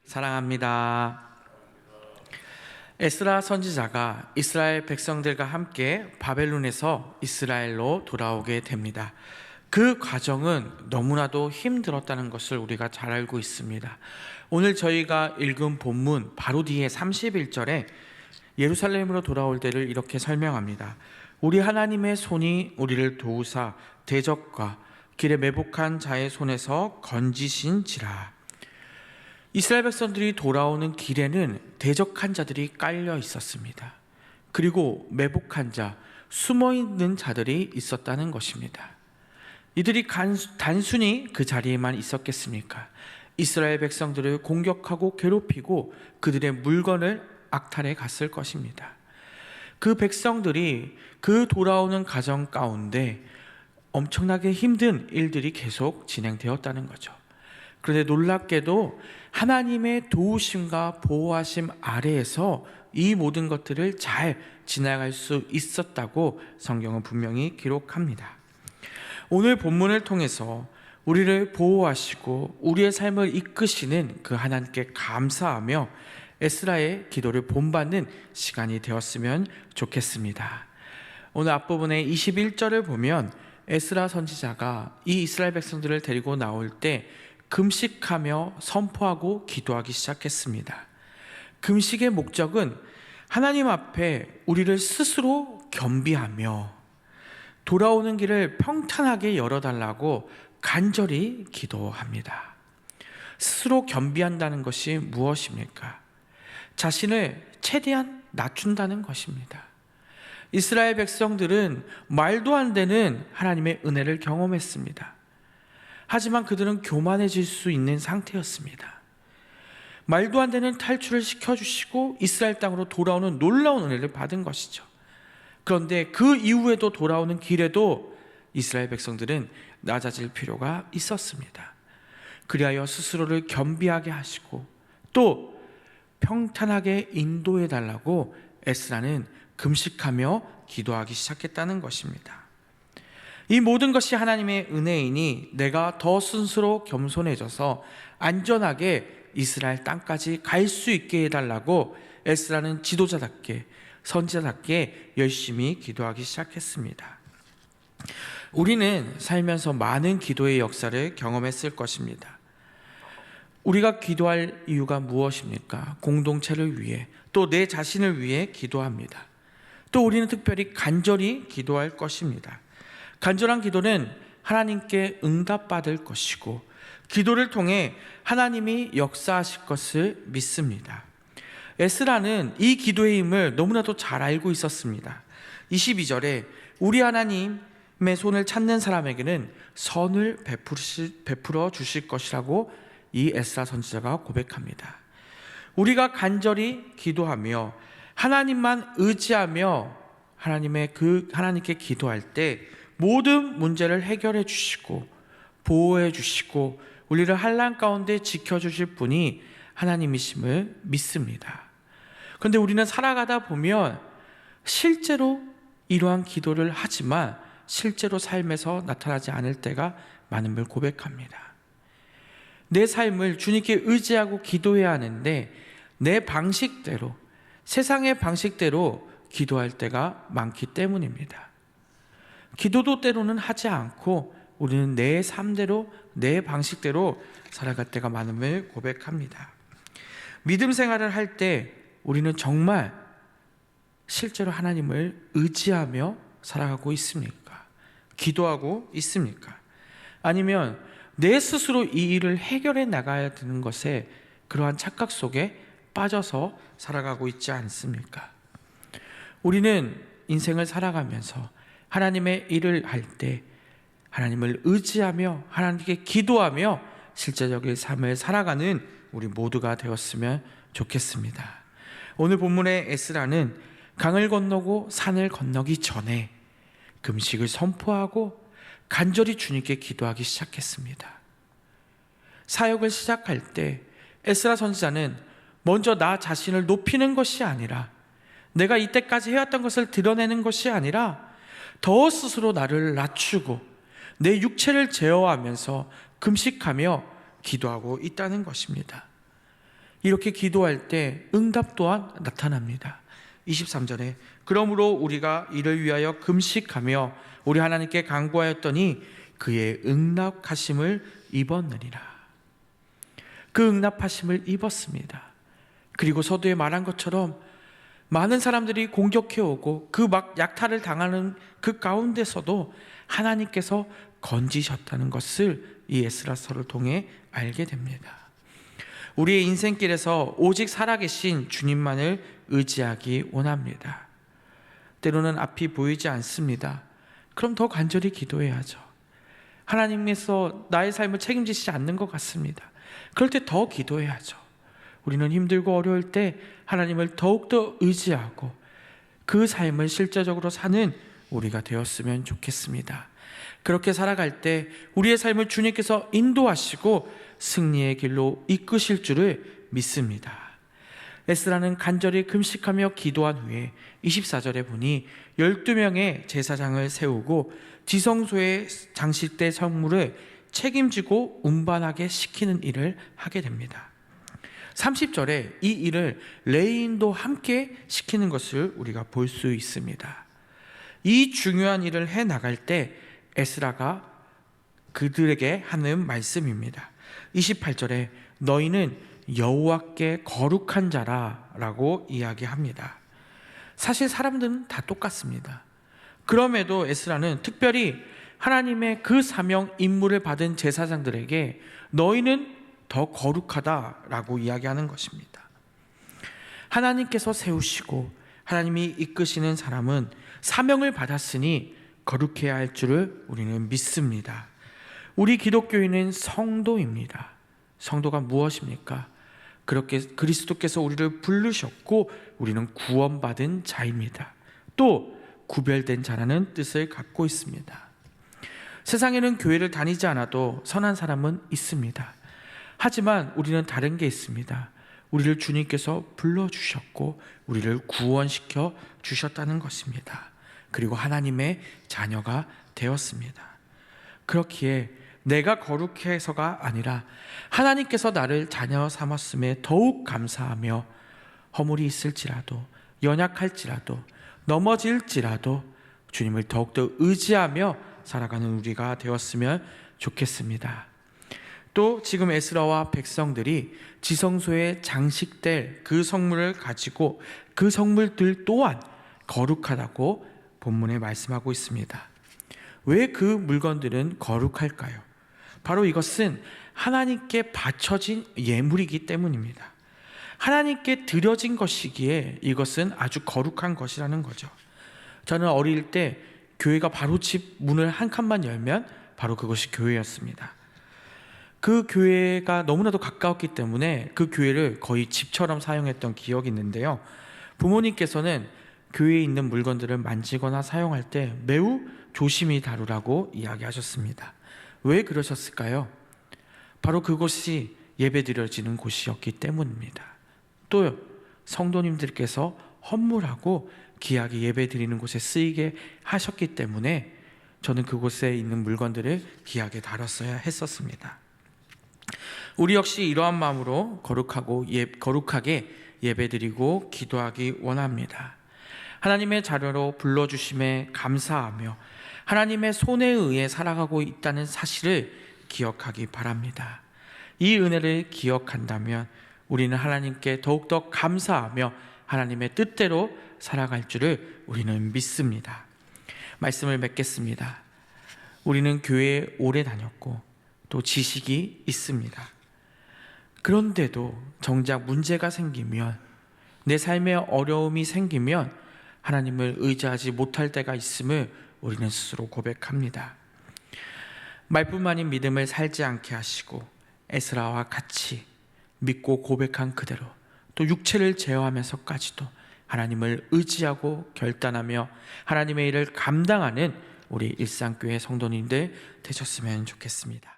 사랑합니다. 에스라 선지자가 이스라엘 백성들과 함께 바벨론에서 이스라엘로 돌아오게 됩니다. 그 과정은 너무나도 힘들었다는 것을 우리가 잘 알고 있습니다. 오늘 저희가 읽은 본문 바로 뒤에 31절에 예루살렘으로 돌아올 때를 이렇게 설명합니다. 우리 하나님의 손이 우리를 도우사 대적과 길에 매복한 자의 손에서 건지신지라. 이스라엘 백성들이 돌아오는 길에는 대적한 자들이 깔려 있었습니다. 그리고 매복한 자, 숨어있는 자들이 있었다는 것입니다. 이들이 단순히 그 자리에만 있었겠습니까? 이스라엘 백성들을 공격하고 괴롭히고 그들의 물건을 악탈해 갔을 것입니다. 그 백성들이 그 돌아오는 과정 가운데 엄청나게 힘든 일들이 계속 진행되었다는 거죠. 그런데 놀랍게도 하나님의 도우심과 보호하심 아래에서 이 모든 것들을 잘 지나갈 수 있었다고 성경은 분명히 기록합니다. 오늘 본문을 통해서 우리를 보호하시고 우리의 삶을 이끄시는 그 하나님께 감사하며 에스라의 기도를 본받는 시간이 되었으면 좋겠습니다. 오늘 앞부분의 21절을 보면 에스라 선지자가 이 이스라엘 백성들을 데리고 나올 때 금식하며 선포하고 기도하기 시작했습니다. 금식의 목적은 하나님 앞에 우리를 스스로 겸비하며 돌아오는 길을 평탄하게 열어달라고 간절히 기도합니다. 스스로 겸비한다는 것이 무엇입니까? 자신을 최대한 낮춘다는 것입니다. 이스라엘 백성들은 말도 안 되는 하나님의 은혜를 경험했습니다. 하지만 그들은 교만해질 수 있는 상태였습니다. 말도 안 되는 탈출을 시켜주시고 이스라엘 땅으로 돌아오는 놀라운 은혜를 받은 것이죠. 그런데 그 이후에도 돌아오는 길에도 이스라엘 백성들은 낮아질 필요가 있었습니다. 그리하여 스스로를 겸비하게 하시고 또 평탄하게 인도해 달라고 에스라는 금식하며 기도하기 시작했다는 것입니다. 이 모든 것이 하나님의 은혜이니 내가 더 스스로 겸손해져서 안전하게 이스라엘 땅까지 갈 수 있게 해달라고 에스라는 지도자답게 선지자답게 열심히 기도하기 시작했습니다. 우리는 살면서 많은 기도의 역사를 경험했을 것입니다. 우리가 기도할 이유가 무엇입니까? 공동체를 위해, 또 내 자신을 위해 기도합니다. 또 우리는 특별히 간절히 기도할 것입니다. 간절한 기도는 하나님께 응답받을 것이고 기도를 통해 하나님이 역사하실 것을 믿습니다. 에스라는 이 기도의 힘을 너무나도 잘 알고 있었습니다. 22절에 우리 하나님의 손을 찾는 사람에게는 선을 베풀어 주실 것이라고 이 에스라 선지자가 고백합니다. 우리가 간절히 기도하며 하나님만 의지하며 하나님께 기도할 때 모든 문제를 해결해 주시고 보호해 주시고 우리를 환난 가운데 지켜주실 분이 하나님이심을 믿습니다. 그런데 우리는 살아가다 보면 실제로 이러한 기도를 하지만 실제로 삶에서 나타나지 않을 때가 많음을 고백합니다. 내 삶을 주님께 의지하고 기도해야 하는데 내 방식대로, 세상의 방식대로 기도할 때가 많기 때문입니다. 기도도 때로는 하지 않고 우리는 내 삶대로, 내 방식대로 살아갈 때가 많음을 고백합니다. 믿음 생활을 할 때 우리는 정말 실제로 하나님을 의지하며 살아가고 있습니까? 기도하고 있습니까? 아니면 내 스스로 이 일을 해결해 나가야 되는 것에 그러한 착각 속에 빠져서 살아가고 있지 않습니까? 우리는 인생을 살아가면서 하나님의 일을 할 때 하나님을 의지하며 하나님께 기도하며 실제적인 삶을 살아가는 우리 모두가 되었으면 좋겠습니다. 오늘 본문의 에스라는 강을 건너고 산을 건너기 전에 금식을 선포하고 간절히 주님께 기도하기 시작했습니다. 사역을 시작할 때 에스라 선지자는 먼저 나 자신을 높이는 것이 아니라 내가 이때까지 해왔던 것을 드러내는 것이 아니라 더 스스로 나를 낮추고 내 육체를 제어하면서 금식하며 기도하고 있다는 것입니다. 이렇게 기도할 때 응답 또한 나타납니다. 23절에 그러므로 우리가 이를 위하여 금식하며 우리 하나님께 간구하였더니 그의 응답하심을 입었느니라. 그 응답하심을 입었습니다. 그리고 서두에 말한 것처럼 많은 사람들이 공격해 오고 그 막 약탈을 당하는 그 가운데서도 하나님께서 건지셨다는 것을 이 에스라서를 통해 알게 됩니다. 우리의 인생길에서 오직 살아계신 주님만을 의지하기 원합니다. 때로는 앞이 보이지 않습니다. 그럼 더 간절히 기도해야죠. 하나님께서 나의 삶을 책임지시지 않는 것 같습니다. 그럴 때 더 기도해야죠. 우리는 힘들고 어려울 때 하나님을 더욱더 의지하고 그 삶을 실제적으로 사는 우리가 되었으면 좋겠습니다. 그렇게 살아갈 때 우리의 삶을 주님께서 인도하시고 승리의 길로 이끄실 줄을 믿습니다. 에스라는 간절히 금식하며 기도한 후에 24절에 보니 12명의 제사장을 세우고 지성소의 장식대 성물을 책임지고 운반하게 시키는 일을 하게 됩니다. 30절에 이 일을 레위인도 함께 시키는 것을 우리가 볼 수 있습니다. 이 중요한 일을 해 나갈 때 에스라가 그들에게 하는 말씀입니다. 28절에 너희는 여호와께 거룩한 자라라고 이야기합니다. 사실 사람들은 다 똑같습니다. 그럼에도 에스라는 특별히 하나님의 그 사명 임무를 받은 제사장들에게 너희는 더 거룩하다라고 이야기하는 것입니다. 하나님께서 세우시고 하나님이 이끄시는 사람은 사명을 받았으니 거룩해야 할 줄을 우리는 믿습니다. 우리 기독교인은 성도입니다. 성도가 무엇입니까? 그렇게 그리스도께서 우리를 부르셨고 우리는 구원받은 자입니다. 또 구별된 자라는 뜻을 갖고 있습니다. 세상에는 교회를 다니지 않아도 선한 사람은 있습니다. 하지만 우리는 다른 게 있습니다. 우리를 주님께서 불러주셨고 우리를 구원시켜 주셨다는 것입니다. 그리고 하나님의 자녀가 되었습니다. 그렇기에 내가 거룩해서가 아니라 하나님께서 나를 자녀 삼았음에 더욱 감사하며 허물이 있을지라도 연약할지라도 넘어질지라도 주님을 더욱더 의지하며 살아가는 우리가 되었으면 좋겠습니다. 또 지금 에스라와 백성들이 지성소에 장식될 그 성물을 가지고 그 성물들 또한 거룩하다고 본문에 말씀하고 있습니다. 왜 그 물건들은 거룩할까요? 바로 이것은 하나님께 바쳐진 예물이기 때문입니다. 하나님께 드려진 것이기에 이것은 아주 거룩한 것이라는 거죠. 저는 어릴 때 교회가 바로 집 문을 한 칸만 열면 바로 그것이 교회였습니다. 그 교회가 너무나도 가까웠기 때문에 그 교회를 거의 집처럼 사용했던 기억이 있는데요. 부모님께서는 교회에 있는 물건들을 만지거나 사용할 때 매우 조심히 다루라고 이야기하셨습니다. 왜 그러셨을까요? 바로 그곳이 예배드려지는 곳이었기 때문입니다. 또 성도님들께서 헌물하고 귀하게 예배드리는 곳에 쓰이게 하셨기 때문에 저는 그곳에 있는 물건들을 귀하게 다뤘어야 했었습니다. 우리 역시 이러한 마음으로 거룩하게 예배드리고 기도하기 원합니다. 하나님의 자녀로 불러주심에 감사하며 하나님의 손에 의해 살아가고 있다는 사실을 기억하기 바랍니다. 이 은혜를 기억한다면 우리는 하나님께 더욱더 감사하며 하나님의 뜻대로 살아갈 줄을 우리는 믿습니다. 말씀을 맺겠습니다. 우리는 교회에 오래 다녔고 또 지식이 있습니다. 그런데도 정작 문제가 생기면, 내 삶에 어려움이 생기면 하나님을 의지하지 못할 때가 있음을 우리는 스스로 고백합니다. 말뿐만이 믿음을 살지 않게 하시고 에스라와 같이 믿고 고백한 그대로 또 육체를 제어하면서까지도 하나님을 의지하고 결단하며 하나님의 일을 감당하는 우리 일상교회 성도님들 되셨으면 좋겠습니다.